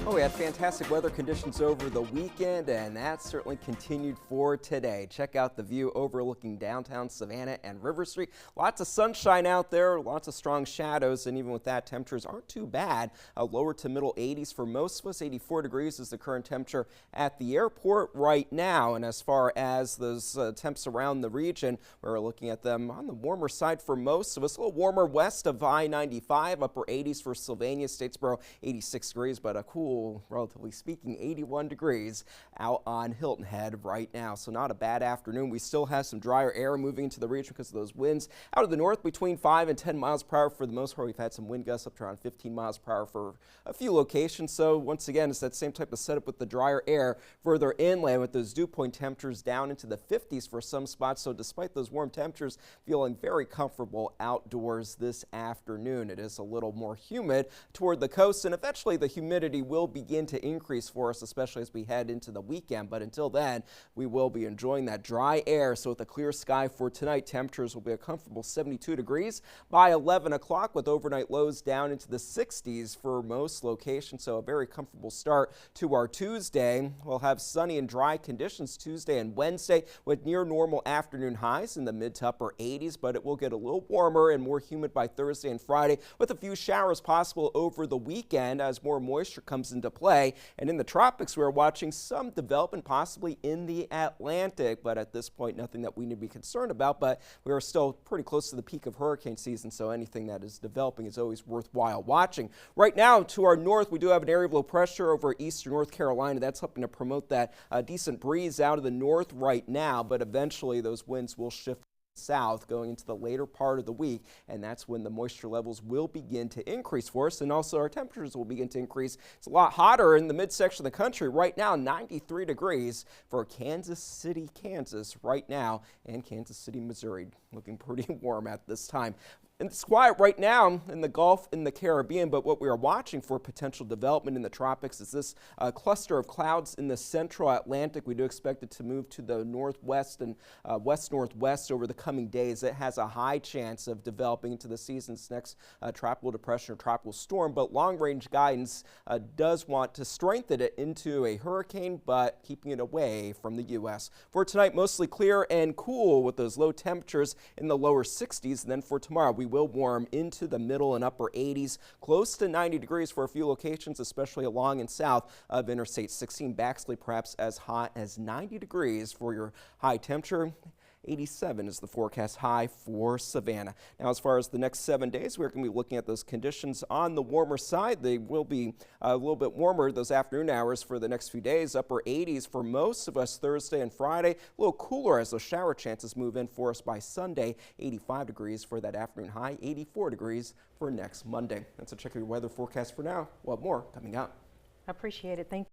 Well, we had fantastic weather conditions over the weekend, and that certainly continued for today. Check out the view overlooking downtown Savannah and River Street. Lots of sunshine out there, lots of strong shadows, and even with that, temperatures aren't too bad. Lower to middle 80s for most of us. 84 degrees is the current temperature at the airport right now. And as far as those temps around the region, we're looking at them on the warmer side for most of us. A little warmer west of I-95, upper 80s for Sylvania, Statesboro, 86 degrees, but a cool, relatively speaking, 81 degrees out on Hilton Head right now. So not a bad afternoon. We still have some drier air moving into the region because of those winds out of the north between 5 and 10 miles per hour. For the most part, we've had some wind gusts up to around 15 miles per hour for a few locations. So once again, it's that same type of setup with the drier air further inland, with those dew point temperatures down into the 50s for some spots. So despite those warm temperatures, feeling very comfortable outdoors this afternoon. It is a little more humid toward the coast, and eventually the humidity will begin to increase for us, especially as we head into the weekend. But until then, we will be enjoying that dry air. So with a clear sky for tonight, temperatures will be a comfortable 72 degrees by 11 o'clock, with overnight lows down into the 60s for most locations. So a very comfortable start to our Tuesday. We'll have sunny and dry conditions Tuesday and Wednesday, with near normal afternoon highs in the mid to upper 80s, but it will get a little warmer and more humid by Thursday and Friday, with a few showers possible over the weekend as more moisture comes into play. And in the tropics, we're watching some development possibly in the Atlantic, but at this point, nothing that we need to be concerned about. But we are still pretty close to the peak of hurricane season, so anything that is developing is always worthwhile watching. Right now, to our north, we do have an area of low pressure over eastern North Carolina. That's helping to promote that decent breeze out of the north right now, but eventually those winds will shift south going into the later part of the week, and that's when the moisture levels will begin to increase for us, and also our temperatures will begin to increase. It's a lot hotter in the midsection of the country right now. 93 degrees for Kansas City, Kansas right now, and Kansas City, Missouri, looking pretty warm at this time. And it's quiet right now in the Gulf and the Caribbean, but what we are watching for potential development in the tropics is this cluster of clouds in the central Atlantic. We do expect it to move to the northwest and west-northwest over the coming days. It has a high chance of developing into the season's next tropical depression or tropical storm, but long-range guidance does want to strengthen it into a hurricane, but keeping it away from the U.S. For tonight, mostly clear and cool with those low temperatures in the lower 60s, and then for tomorrow, we will warm into the middle and upper 80s, close to 90 degrees for a few locations, especially along and south of Interstate 16. Baxley perhaps as hot as 90 degrees for your high temperature. 87 is the forecast high for Savannah. Now, as far as the next 7 days, we're going to be looking at those conditions on the warmer side. They will be a little bit warmer those afternoon hours for the next few days. Upper 80s for most of us Thursday and Friday. A little cooler as those shower chances move in for us by Sunday. 85 degrees for that afternoon high. 84 degrees for next Monday. That's a check of your weather forecast for now. We'll have more coming up. I appreciate it. Thank you.